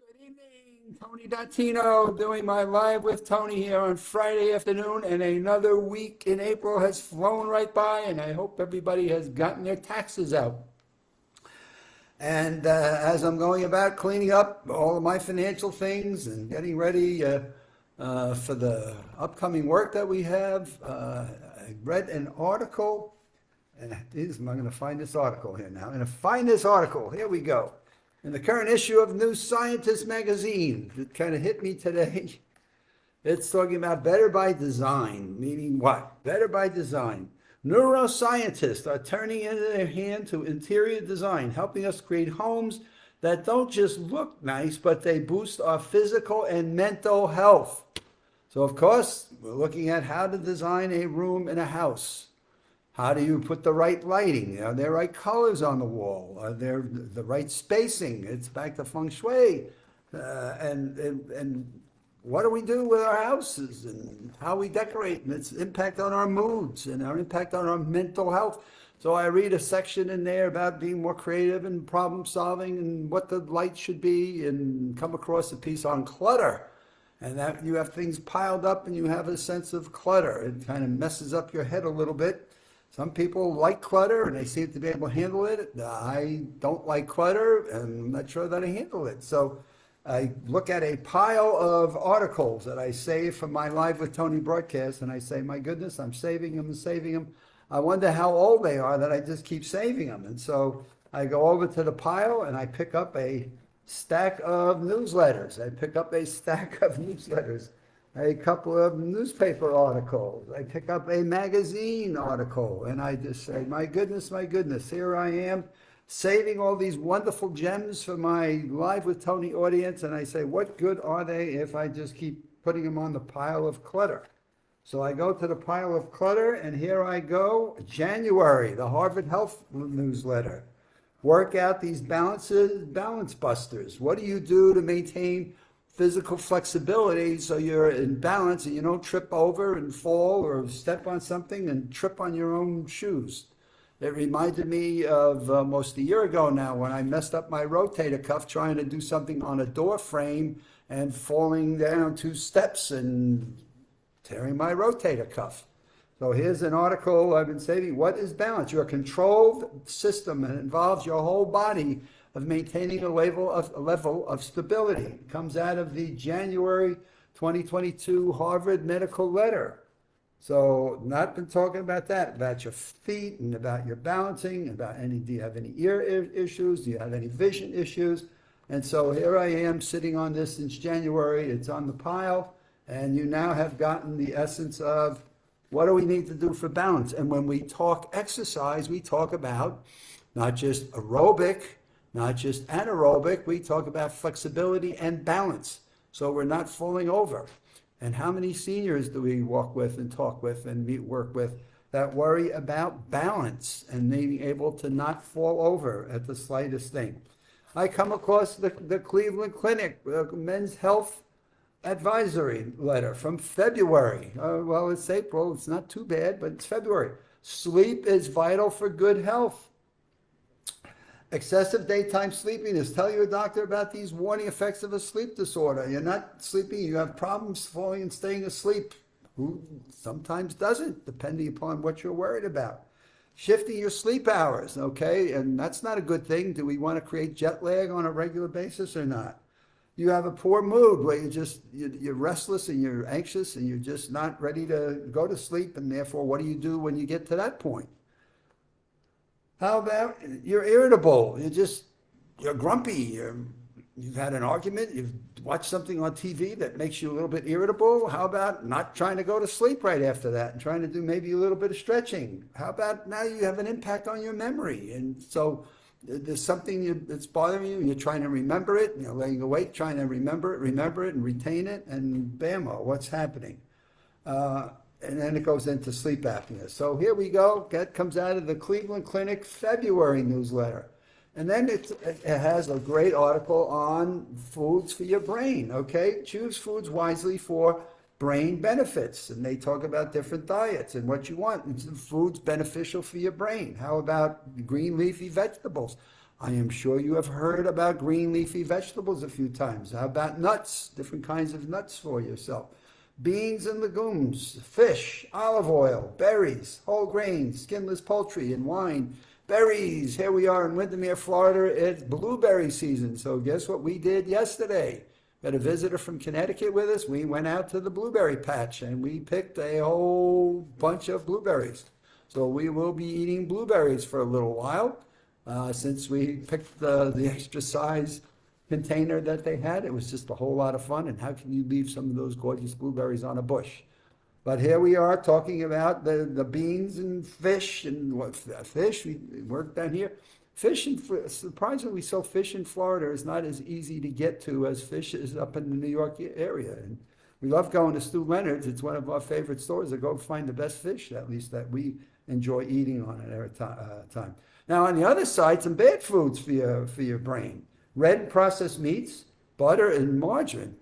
Good evening, Tony Dottino, doing my Live with Tony here on Friday afternoon, and another week in April has flown right by, and I hope everybody has gotten their taxes out. And as I'm going about cleaning up all of my financial things and getting ready for the upcoming work that we have, I read an article, and I'm going to find this article here now. I'm going to find this article. Here we go. In the current issue of New Scientist magazine, it kind of hit me today. It's talking about better by design, meaning what? Better by design. Neuroscientists are turning in their hand to interior design, helping us create homes that don't just look nice, but they boost our physical and mental health. So, of course, we're looking at how to design a room in a house. How do you put the right lighting? Are there right colors on the wall? Are there the right spacing? It's back to Feng Shui. And what do we do with our houses and how we decorate and its impact on our moods and our impact on our mental health. So I read a section in there about being more creative and problem solving and what the light should be, and come across a piece on clutter. And that you have things piled up and you have a sense of clutter. It kind of messes up your head a little bit. Some people like clutter and they seem to be able to handle it. I don't like clutter and I'm not sure that I handle it. So I look at a pile of articles that I save from my Live with Tony broadcast, and I say, my goodness, I'm saving them and saving them. I wonder how old they are that I just keep saving them. And so I go over to the pile and I pick up a stack of newsletters. A couple of newspaper articles. I pick up a magazine article, and I just say, my goodness, here I am saving all these wonderful gems for my Live with Tony audience, and I say, what good are they if I just keep putting them on the pile of clutter? So I go to the pile of clutter, and here I go, January, the Harvard Health newsletter. Work out these balance busters. What do you do to maintain physical flexibility so you're in balance and you don't trip over and fall or step on something and trip on your own shoes? It reminded me of almost a year ago now when I messed up my rotator cuff trying to do something on a door frame and falling down 2 steps and tearing my rotator cuff. So here's an article I've been saving. What is balance? You're a controlled system and it involves your whole body of maintaining a level of stability. It comes out of the January 2022 Harvard Medical Letter. So not been talking about that, about your feet and about your balancing, do you have any ear issues? Do you have any vision issues? And so here I am sitting on this since January. It's on the pile, and you now have gotten the essence of what do we need to do for balance. And when we talk exercise, we talk about not just aerobic, not just anaerobic, we talk about flexibility and balance, so we're not falling over. And how many seniors do we walk with and talk with and work with that worry about balance and being able to not fall over at the slightest thing? I come across the Cleveland Clinic Men's Health Advisory letter from February. Well, it's April, it's not too bad, but it's February. Sleep is vital for good health. Excessive daytime sleepiness. Tell your doctor about these warning effects of a sleep disorder. You're not sleeping, you have problems falling and staying asleep. Who sometimes doesn't, depending upon what you're worried about. Shifting your sleep hours, okay? And that's not a good thing. Do we want to create jet lag on a regular basis or not? You have a poor mood where you're restless and you're anxious and you're just not ready to go to sleep, and therefore what do you do when you get to that point? How about you're irritable? You're grumpy. You've had an argument. You've watched something on TV that makes you a little bit irritable. How about not trying to go to sleep right after that and trying to do maybe a little bit of stretching? How about now you have an impact on your memory? And so there's something that's bothering you and you're trying to remember it. You're laying awake trying to remember it and retain it, and bammo, what's happening? And then it goes into sleep apnea. So here we go. That comes out of the Cleveland Clinic February newsletter. And then it has a great article on foods for your brain, okay? Choose foods wisely for brain benefits. And they talk about different diets and what you want. Foods beneficial for your brain. How about green leafy vegetables? I am sure you have heard about green leafy vegetables a few times. How about nuts? Different kinds of nuts for yourself. Beans and legumes, fish, olive oil, berries, whole grains, skinless poultry, and wine. Berries. Here we are in Windermere, Florida. It's blueberry season. So guess what we did yesterday? Got a visitor from Connecticut with us. We went out to the blueberry patch and we picked a whole bunch of blueberries. So we will be eating blueberries for a little while. Since we picked the extra size container that they had, it was just a whole lot of fun. And how can you leave some of those gorgeous blueberries on a bush? But here we are talking about the beans and fish and what fish. We work down here. Fish and surprisingly, so fish in Florida is not as easy to get to as fish is up in the New York area. And we love going to Stu Leonard's. It's one of our favorite stores to go find the best fish, at least that we enjoy eating on it every time. Now, on the other side, some bad foods for your brain. Red and processed meats, butter, and margarine.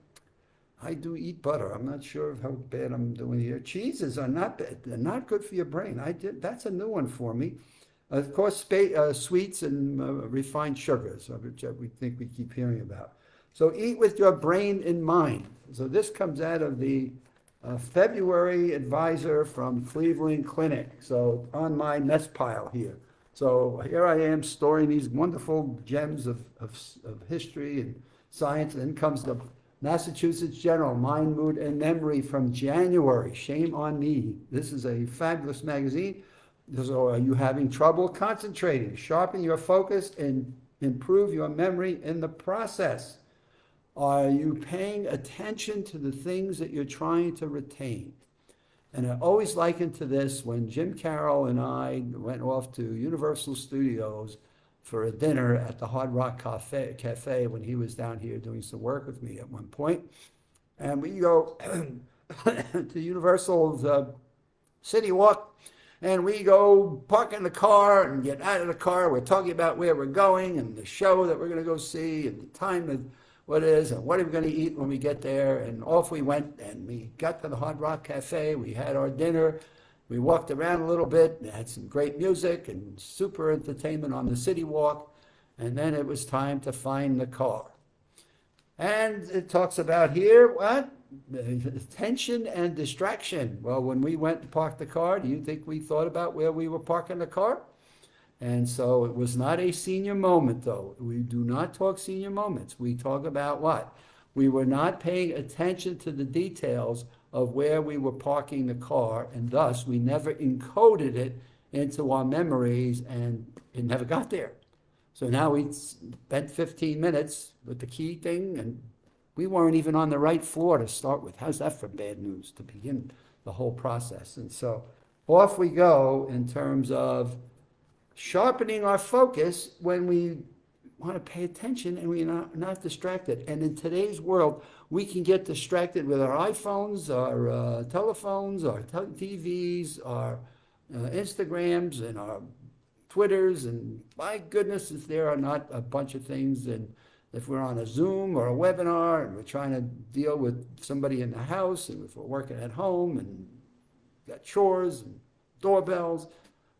I do eat butter. I'm not sure how bad I'm doing here. Cheeses are not bad. They're not good for your brain. That's a new one for me. Of course, sweets and refined sugars, which we think we keep hearing about. So eat with your brain in mind. So this comes out of the February advisor from Cleveland Clinic. So on my nest pile here. So here I am storing these wonderful gems of history and science. And then comes the Massachusetts General, Mind, Mood, and Memory from January. Shame on me. This is a fabulous magazine. So are you having trouble concentrating? Sharpen your focus and improve your memory in the process. Are you paying attention to the things that you're trying to retain? And I always liken to this when Jim Carroll and I went off to Universal Studios for a dinner at the Hard Rock Cafe when he was down here doing some work with me at one point. And we go to Universal's City Walk, and we go park in the car and get out of the car. We're talking about where we're going and the show that we're going to go see and the time of what it is and what are we going to eat when we get there. And off we went, and we got to the Hard Rock Cafe. We had our dinner. We walked around a little bit. They had some great music and super entertainment on the City Walk. And then it was time to find the car. And it talks about here, what? Attention and distraction. Well, when we went and parked the car, do you think we thought about where we were parking the car? And so it was not a senior moment, though. We do not talk senior moments. We talk about what? We were not paying attention to the details of where we were parking the car, and thus we never encoded it into our memories, and it never got there. So now we spent 15 minutes with the key thing, and we weren't even on the right floor to start with. How's that for bad news to begin the whole process? And so off we go in terms of sharpening our focus when we want to pay attention and we're not distracted. And in today's world, we can get distracted with our iPhones, our telephones, our TVs, our Instagrams, and our Twitters. And my goodness, if there are not a bunch of things, and if we're on a Zoom or a webinar and we're trying to deal with somebody in the house, and if we're working at home and got chores and doorbells,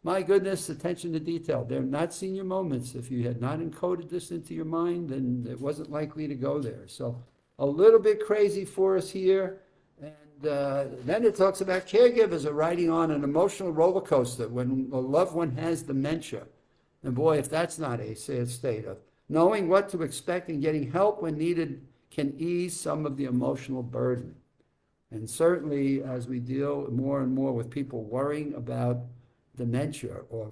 my goodness, attention to detail. They're not senior moments. If you had not encoded this into your mind, then it wasn't likely to go there. So a little bit crazy for us here. And then it talks about caregivers are riding on an emotional roller coaster when a loved one has dementia. And boy, if that's not a sad state of knowing what to expect and getting help when needed can ease some of the emotional burden. And certainly as we deal more and more with people worrying about dementia or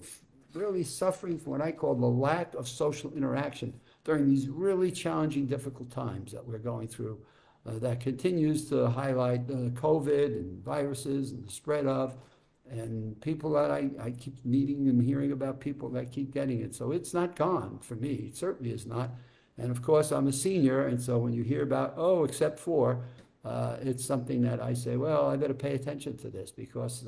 really suffering from what I call the lack of social interaction during these really challenging, difficult times that we're going through, that continues to highlight COVID and viruses and the spread of, and people that I keep meeting and hearing about people that keep getting it. So it's not gone for me. It certainly is not. And of course, I'm a senior, and so when you hear about, except for, it's something that I say, well, I better pay attention to this because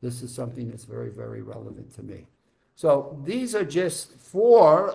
this is something that's very, very relevant to me. So these are just four,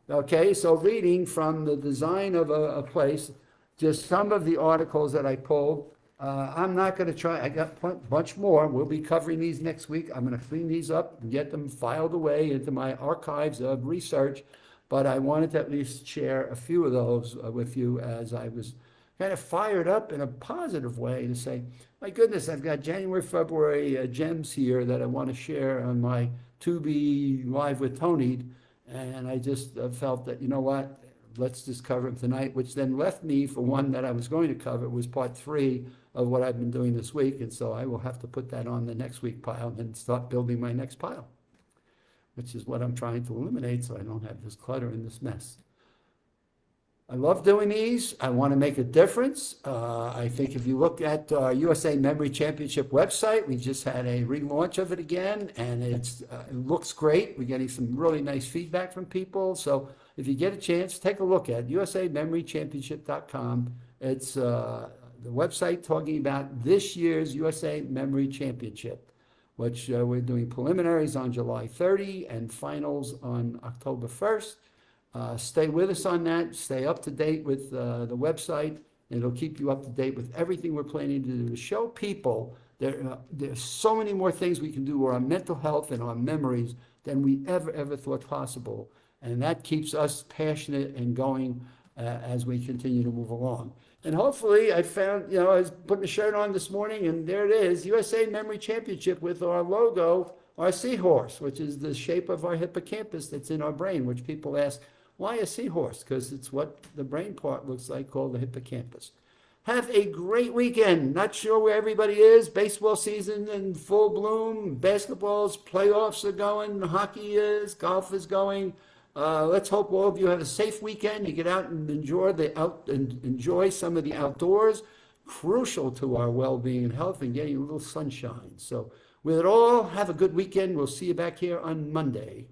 okay? So reading from the design of a place, just some of the articles that I pulled I'm not going to try. I got a bunch more. We'll be covering these next week. I'm going to clean these up and get them filed away into my archives of research. But I wanted to at least share a few of those with you as I was kind of fired up in a positive way to say, my goodness, I've got January, February gems here that I want to share on my To Be Live with Tony. And I just felt that, you know what, let's just cover them tonight, which then left me for one that I was going to cover. It was part 3 of what I've been doing this week. And so I will have to put that on the next week pile and start building my next pile, which is what I'm trying to eliminate so I don't have this clutter and this mess. I love doing these. I want to make a difference. I think if you look at our USA Memory Championship website, we just had a relaunch of it again, and it looks great. We're getting some really nice feedback from people. So if you get a chance, take a look at usamemorychampionship.com. It's the website talking about this year's USA Memory Championship, which we're doing preliminaries on July 30 and finals on October 1st. Stay with us on that. Stay up to date with the website. It'll keep you up to date with everything we're planning to do to show people there's so many more things we can do with our mental health and our memories than we ever thought possible. And that keeps us passionate and going as we continue to move along. And hopefully I found, I was putting a shirt on this morning and there it is, USA Memory Championship with our logo, our seahorse, which is the shape of our hippocampus that's in our brain, which people ask, why a seahorse? Because it's what the brain part looks like, called the hippocampus. Have a great weekend. Not sure where everybody is. Baseball season in full bloom. Basketball's playoffs are going. Hockey is. Golf is going. Let's hope all of you have a safe weekend. You get out and enjoy some of the outdoors. Crucial to our well-being and health and getting a little sunshine. So with it all, have a good weekend. We'll see you back here on Monday.